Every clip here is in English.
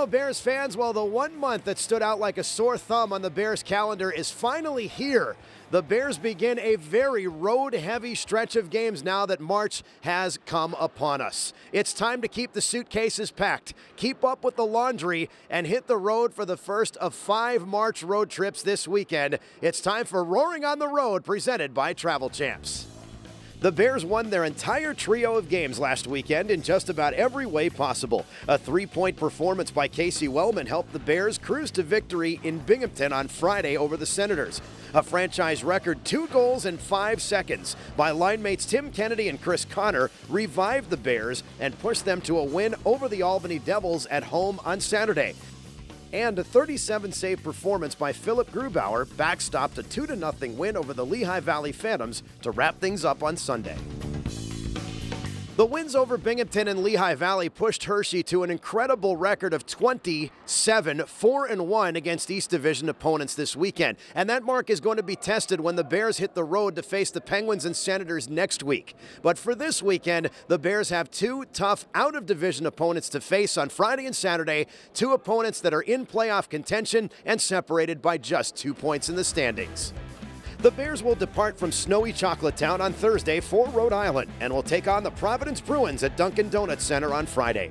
Hello, Bears fans. Well, the 1 month that stood out like a sore thumb on the Bears calendar is finally here. The Bears begin a very road-heavy stretch of games now that March has come upon us. It's time to keep the suitcases packed, keep up with the laundry, and hit the road for the first of 5 March road trips this weekend. It's time for Roaring on the Road, presented by Travel Champs. The Bears won their entire trio of games last weekend in just about every way possible. A 3-point performance by Casey Wellman helped the Bears cruise to victory in Binghamton on Friday over the Senators. A franchise record 2 goals in 5 seconds by line mates Tim Kennedy and Chris Connor revived the Bears and pushed them to a win over the Albany Devils at home on Saturday. And a 37-save performance by Philip Grubauer backstopped a 2-0 win over the Lehigh Valley Phantoms to wrap things up on Sunday. The wins over Binghamton and Lehigh Valley pushed Hershey to an incredible record of 27-4-1 against East Division opponents this weekend. And that mark is going to be tested when the Bears hit the road to face the Penguins and Senators next week. But for this weekend, the Bears have 2 tough out-of-division opponents to face on Friday and Saturday, 2 opponents that are in playoff contention and separated by just 2 points in the standings. The Bears will depart from snowy Chocolate Town on Thursday for Rhode Island and will take on the Providence Bruins at Dunkin' Donuts Center on Friday.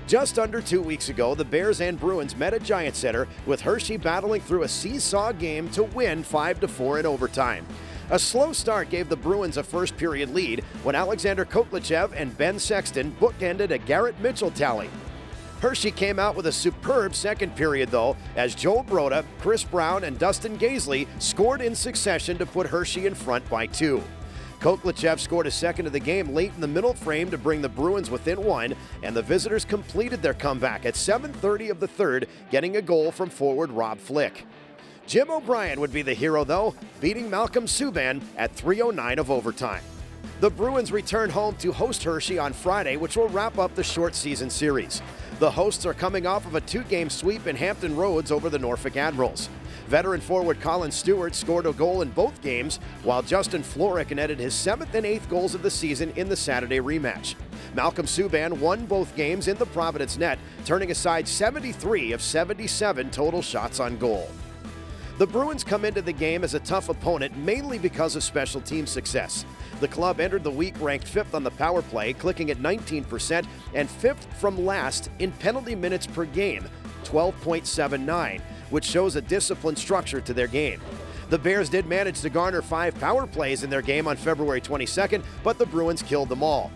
Just under 2 weeks ago, the Bears and Bruins met at Giant Center, with Hershey battling through a seesaw game to win 5-4 in overtime. A slow start gave the Bruins a first-period lead when Alexander Koklichev and Ben Sexton bookended a Garrett Mitchell tally. Hershey came out with a superb second period, though, as Joel Broda, Chris Brown, and Dustin Gaisley scored in succession to put Hershey in front by 2. Koklichev scored a second of the game late in the middle frame to bring the Bruins within 1, and the visitors completed their comeback at 7:30 of the third, getting a goal from forward Rob Flick. Jim O'Brien would be the hero, though, beating Malcolm Subban at 3:09 of overtime. The Bruins return home to host Hershey on Friday, which will wrap up the short season series. The hosts are coming off of a 2-game sweep in Hampton Roads over the Norfolk Admirals. Veteran forward Colin Stewart scored a goal in both games, while Justin Florek netted his 7th and 8th goals of the season in the Saturday rematch. Malcolm Subban won both games in the Providence net, turning aside 73 of 77 total shots on goal. The Bruins come into the game as a tough opponent mainly because of special team success. The club entered the week ranked 5th on the power play, clicking at 19%, and 5th from last in penalty minutes per game, 12.79, which shows a disciplined structure to their game. The Bears did manage to garner 5 power plays in their game on February 22nd, but the Bruins killed them all.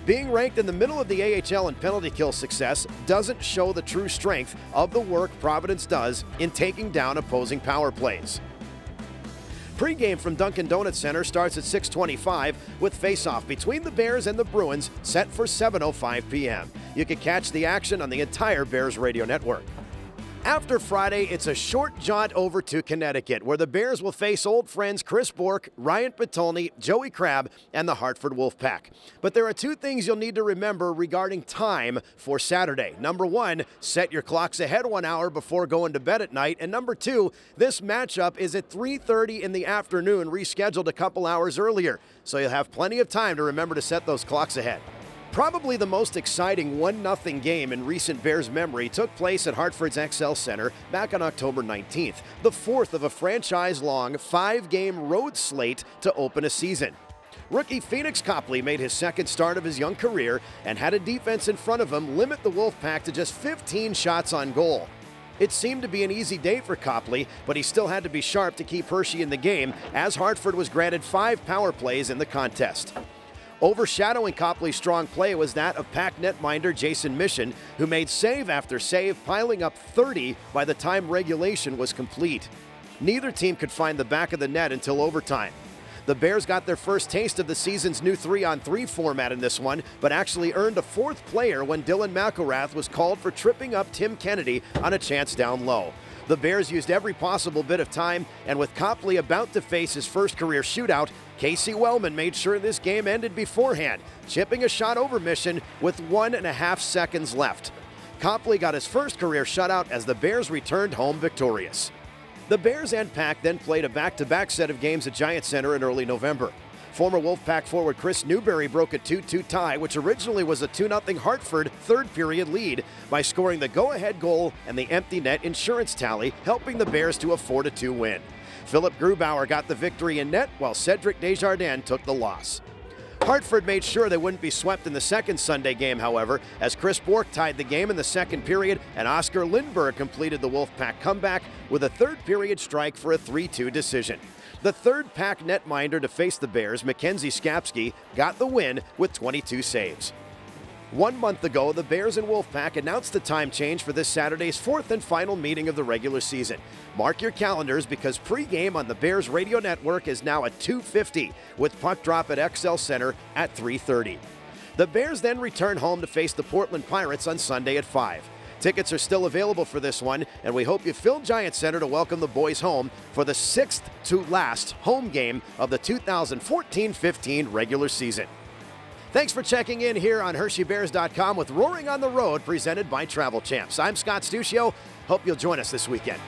Being ranked in the middle of the AHL in penalty kill success doesn't show the true strength of the work Providence does in taking down opposing power plays. Pre-game from Dunkin' Donuts Center starts at 6:25 with face-off between the Bears and the Bruins set for 7:05 p.m. You can catch the action on the entire Bears radio network. After Friday, it's a short jaunt over to Connecticut, where the Bears will face old friends Chris Bourque, Ryan Patolny, Joey Crabb, and the Hartford Wolfpack. But there are 2 things you'll need to remember regarding time for Saturday. Number 1, set your clocks ahead 1 hour before going to bed at night. And number 2, this matchup is at 3:30 in the afternoon, rescheduled a couple hours earlier. So you'll have plenty of time to remember to set those clocks ahead. Probably the most exciting 1-0 game in recent Bears memory took place at Hartford's XL Center back on October 19th, the 4th of a franchise-long 5-game road slate to open a season. Rookie Phoenix Copley made his second start of his young career and had a defense in front of him limit the Wolfpack to just 15 shots on goal. It seemed to be an easy day for Copley, but he still had to be sharp to keep Hershey in the game, as Hartford was granted 5 power plays in the contest. Overshadowing Copley's strong play was that of Pack netminder Jason Mission, who made save after save, piling up 30 by the time regulation was complete. Neither team could find the back of the net until overtime. The Bears got their first taste of the season's new 3-on-3 format in this one, but actually earned a 4th player when Dylan McElrath was called for tripping up Tim Kennedy on a chance down low. The Bears used every possible bit of time, and with Copley about to face his first career shootout, Casey Wellman made sure this game ended beforehand, chipping a shot over Mission with 1.5 seconds left. Copley got his first career shutout as the Bears returned home victorious. The Bears and Pack then played a back-to-back set of games at Giant Center in early November. Former Wolfpack forward Chris Newberry broke a 2-2 tie, which originally was a 2-0 Hartford third-period lead, by scoring the go-ahead goal and the empty net insurance tally, helping the Bears to a 4-2 win. Philip Grubauer got the victory in net, while Cedric Desjardins took the loss. Hartford made sure they wouldn't be swept in the second Sunday game, however, as Chris Bork tied the game in the second period and Oscar Lindbergh completed the Wolfpack comeback with a third-period strike for a 3-2 decision. The third Pack netminder to face the Bears, Mackenzie Skapski, got the win with 22 saves. 1 month ago, the Bears and Wolfpack announced the time change for this Saturday's fourth and final meeting of the regular season. Mark your calendars, because pregame on the Bears radio network is now at 2:50, with puck drop at XL Center at 3:30. The Bears then return home to face the Portland Pirates on Sunday at 5. Tickets are still available for this one, and we hope you fill Giant Center to welcome the boys home for the sixth to last home game of the 2014-15 regular season. Thanks for checking in here on HersheyBears.com with Roaring on the Road, presented by Travel Champs. I'm Scott Stuccio. Hope you'll join us this weekend.